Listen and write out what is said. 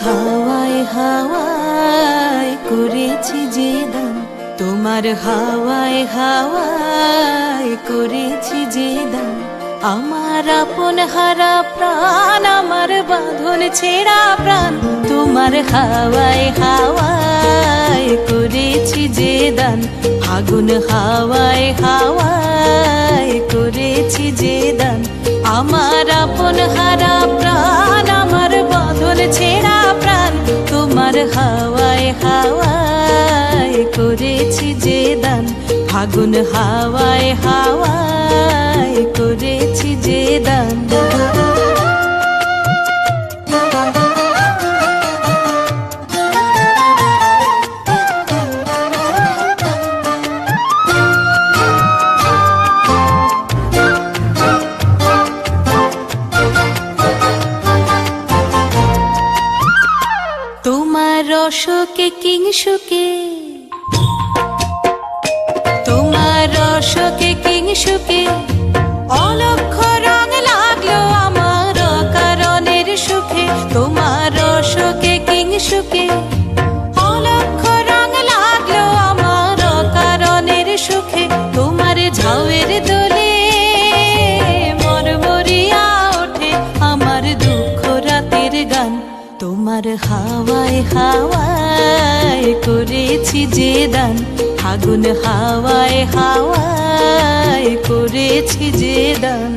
হাওয়ায় হাওয়ায় করেছি যে দান, তোমার হাওয়ায় হাওয়ায় করেছি যে দান। আমার আপন হারা প্রাণ, আমার বাঁধন ছেঁড়া প্রাণ, তোমার হাওয়ায় হাওয়ায় করেছি যে দান। আগুন হাওয়ায় হাওয়ায় করেছি যে দান। আমার আপন হারা প্রাণ, আমার বাঁধন ছেঁড়া প্রাণ, তোমার হাওয়ায় হাওয়ায় করেছি যে দান। আগুন হাওয়ায় হাওয়ায় করেছি যে দান। তোমার রসকে কিংসুকে, তোমার রসকে কিংসুকে অলক্ষ রং লাগলো আমার কারণের সুখে। তোমার রসকে কিংসুকে অলক্ষ রং লাগলো আমার কারণের সুখে। তোমার ঝাউয়ের দোলে মরমরিয়া ওঠে আমার দুঃখ রাতের গান। তোমার হাওয়ায় হাওয়ায় করেছি যে দান। আগুন হাওয়ায় হাওয়ায় করেছি যে দান।